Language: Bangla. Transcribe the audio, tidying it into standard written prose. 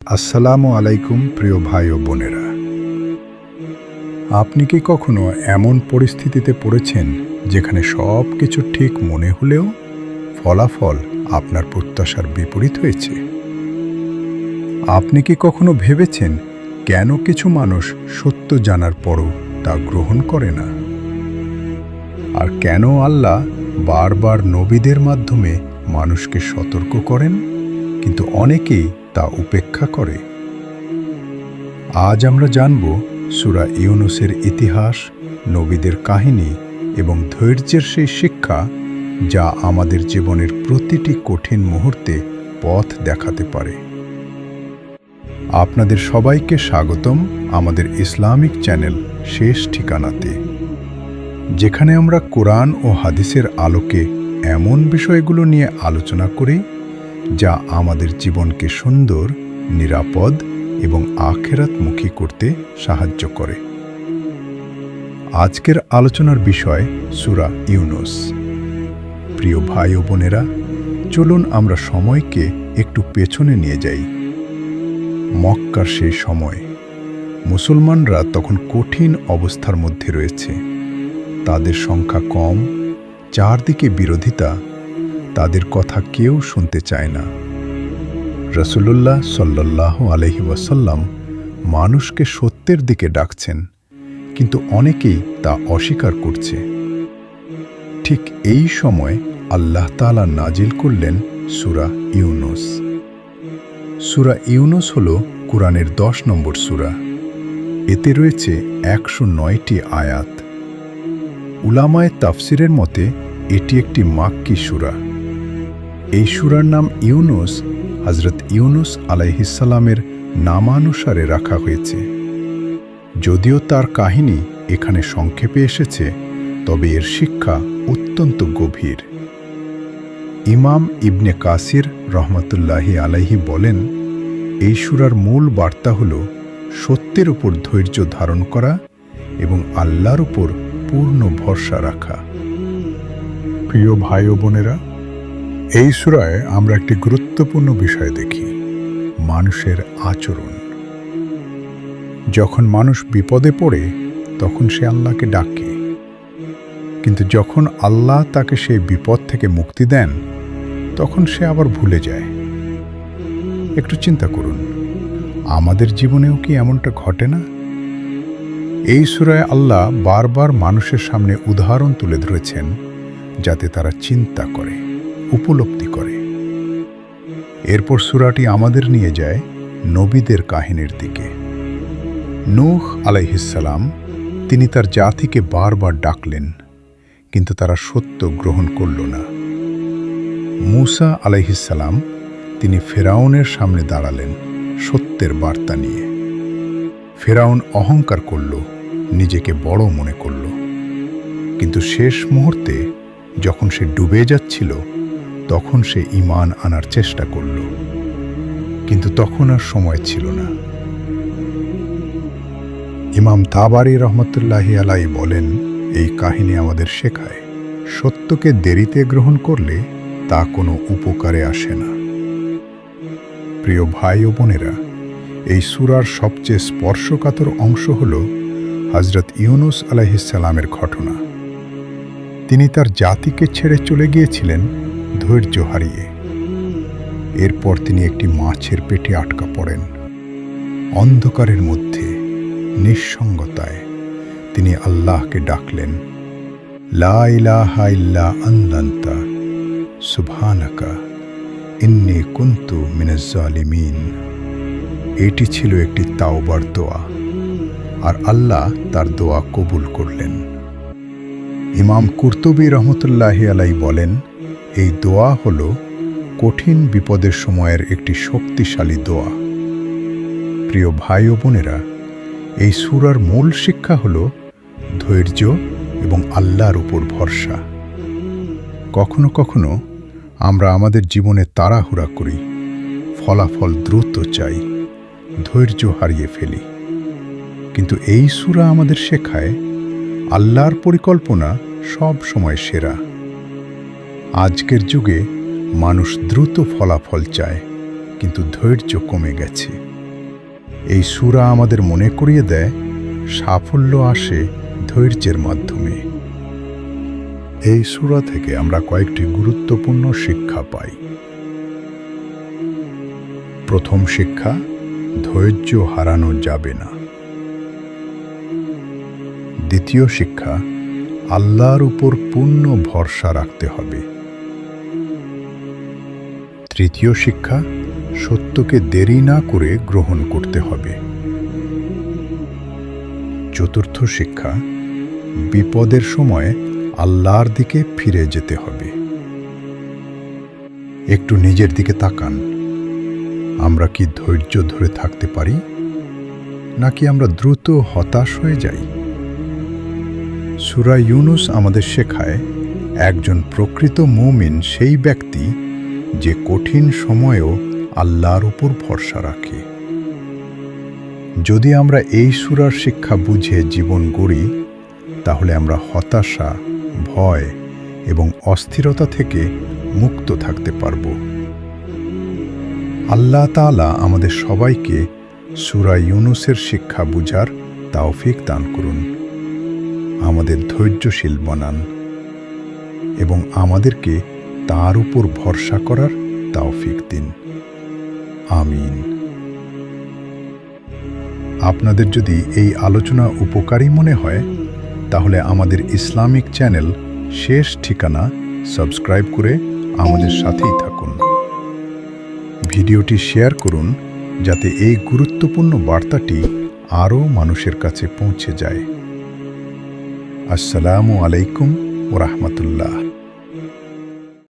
আসসালামু আলাইকুম প্রিয় ভাই ও বোনেরা। আপনি কি কখনো এমন পরিস্থিতিতে পড়েছেন যেখানে সব কিছু ঠিক মনে হলেও ফলাফল আপনার প্রত্যাশার বিপরীত হয়েছে? আপনি কি কখনো ভেবেছেন কেন কিছু মানুষ সত্য জানার পরও তা গ্রহণ করে না? আর কেন আল্লাহ বারবার নবীদের মাধ্যমে মানুষকে সতর্ক করেন, কিন্তু অনেকেই তা উপেক্ষা করে? আজ আমরা জানব সূরা ইউনুসের ইতিহাস, নবীদের কাহিনী এবং ধৈর্যের সেই শিক্ষা যা আমাদের জীবনের প্রতিটি কঠিন মুহূর্তে পথ দেখাতে পারে। আপনাদের সবাইকে স্বাগতম আমাদের ইসলামিক চ্যানেল শেষ ঠিকানাতে, যেখানে আমরা কোরআন ও হাদিসের আলোকে এমন বিষয়গুলো নিয়ে আলোচনা করি যা আমাদের জীবনকে সুন্দর, নিরাপদ এবং আখিরাতমুখী করতে সাহায্য করে। আজকের আলোচনার বিষয় সূরা ইউনুস। প্রিয় ভাই ও বোনেরা, চলুন আমরা সময়কে একটু পেছনে নিয়ে যাই। মক্কার সেই সময় মুসলমানরা তখন কঠিন অবস্থার মধ্যে রয়েছে। তাদের সংখ্যা কম, চারদিকে বিরোধিতা, তাদের কথা কেউ শুনতে চায় না। রাসূলুল্লাহ সাল্লাল্লাহু আলাইহি ওয়াসাল্লাম মানুষকে সত্যের দিকে ডাকছেন, কিন্তু অনেকেই তা অস্বীকার করছে। ঠিক এই সময় আল্লাহ তাআলা নাজিল করলেন সূরা ইউনুস। সূরা ইউনুস হল কুরআনের 10 নম্বর সূরা। এতে রয়েছে 109টি আয়াত। উলামায়ে তাফসিরের মতে এটি একটি মাক্কি সূরা। এই সূরার নাম ইউনুস হযরত ইউনুস আলাইহিসসালামের নামানুসারে রাখা হয়েছে। যদিও তার কাহিনী এখানে সংক্ষেপে এসেছে, তবে এর শিক্ষা অত্যন্ত গভীর। ইমাম ইবনে কাসির রহমাতুল্লাহি আলাইহি বলেন, এই সূরার মূল বার্তা হল সত্যের উপর ধৈর্য ধারণ করা এবং আল্লাহর উপর পূর্ণ ভরসা রাখা। প্রিয় ভাই ও বোনেরা, এই সূরায় আমরা একটি গুরুত্বপূর্ণ বিষয় দেখি: মানুষের আচরণ। যখন মানুষ বিপদে পড়ে তখন সে আল্লাহকে ডাকে, কিন্তু যখন আল্লাহ তাকে সেই বিপদ থেকে মুক্তি দেন তখন সে আবার ভুলে যায়। একটু চিন্তা করুন, আমাদের জীবনেও কি এমনটা ঘটে না? এই সূরায় আল্লাহ বারবার মানুষের সামনে উদাহরণ তুলে ধরেছেন যাতে তারা চিন্তা করে, উপলব্ধি করে। এরপর সূরাটি আমাদের নিয়ে যায় নবীদের কাহিনীর দিকে। নূহ আলাইহিসসালাম, তিনি তার জাতিকে বারবার ডাকলেন, কিন্তু তারা সত্য গ্রহণ করল না। মূসা আলাইহিসসালাম, তিনি ফেরাউনের সামনে দাঁড়ালেন সত্যের বার্তা নিয়ে। ফেরাউন অহংকার করল, নিজেকে বড় মনে করল, কিন্তু শেষ মুহূর্তে যখন সে ডুবে যাচ্ছিল তখন সে ঈমান আনার চেষ্টা করল, কিন্তু তখন আর সময় ছিল না। ইমাম তাবারী রহমতুল্লাহি আলাইহি বলেন, এই কাহিনী আমাদের শেখায় সত্যকে দেরিতে গ্রহণ করলে তা কোনো উপকারে আসে না। প্রিয় ভাই ও বোনেরা, এই সূরার সবচেয়ে স্পর্শকাতর অংশ হল হযরত ইউনুস আলাইহিসসালামের ঘটনা। তিনি তার জাতিকে ছেড়ে চলে গিয়েছিলেন ধৈর্য হারিয়ে। এরপর তিনি একটি মাছের পেটে আটকা পড়েন। অন্ধকারের মধ্যে, নিঃসঙ্গতায় তিনি আল্লাহকে ডাকলেন, লা ইলাহা ইল্লা আনতা সুবহানাকা ইন্নী কুনতু মিনাজ জালিমিন। এটি ছিল একটি তাওবার দোয়া, আর আল্লাহ তার দোয়া কবুল করলেন। ইমাম কুরতুবী রহমতুল্লাহি আলাইহি বলেন, এই দোয়া হল কঠিন বিপদের সময়ের একটি শক্তিশালী দোয়া। প্রিয় ভাই ও বোনেরা, এই সূরার মূল শিক্ষা হল ধৈর্য এবং আল্লাহর উপর ভরসা। কখনো কখনো আমরা আমাদের জীবনে তাড়াহুড়া করি, ফলাফল দ্রুত চাই, ধৈর্য হারিয়ে ফেলি। কিন্তু এই সূরা আমাদের শেখায় আল্লাহর পরিকল্পনা সব সময় সেরা। আজকের যুগে মানুষ দ্রুত ফলাফল চায়, কিন্তু ধৈর্য কমে গেছে। এই সূরা আমাদের মনে করিয়ে দেয় সাফল্য আসে ধৈর্যের মাধ্যমে। এই সূরা থেকে আমরা কয়েকটি গুরুত্বপূর্ণ শিক্ষা পাই। প্রথম শিক্ষা, ধৈর্য হারানো যাবে না। দ্বিতীয় শিক্ষা, আল্লাহর উপর পূর্ণ ভরসা রাখতে হবে। তৃতীয় শিক্ষা, সত্যকে দেরি না করে গ্রহণ করতে হবে। চতুর্থ শিক্ষা, বিপদের সময় আল্লাহর দিকে ফিরে যেতে হবে। একটু নিজের দিকে তাকান। আমরা কি ধৈর্য ধরে থাকতে পারি, নাকি আমরা দ্রুত হতাশ হয়ে যাই? সূরা ইউনুস আমাদের শেখায় একজন প্রকৃত মুমিন সেই ব্যক্তি যে কঠিন সময়েও আল্লাহর উপর ভরসা রাখে। যদি আমরা এই সূরার শিক্ষা বুঝে জীবন গড়ি, তাহলে আমরা হতাশা, ভয় এবং অস্থিরতা থেকে মুক্ত থাকতে পারব। আল্লাহ তাআলা আমাদের সবাইকে সূরা ইউনুসের শিক্ষা বুঝার তৌফিক দান করুন, আমাদের ধৈর্যশীল বানান এবং আমাদেরকে তার উপর ভরসা করার তৌফিক দিন। আমিন। আপনাদের যদি এই আলোচনা উপকারী মনে হয়, তাহলে আমাদের ইসলামিক চ্যানেল শেষ ঠিকানা সাবস্ক্রাইব করে আমাদের সাথেই থাকুন। ভিডিওটি শেয়ার করুন যাতে এই গুরুত্বপূর্ণ বার্তাটি আরও মানুষের কাছে পৌঁছে যায়। আসসালামু আলাইকুম ওয়া রাহমাতুল্লাহ।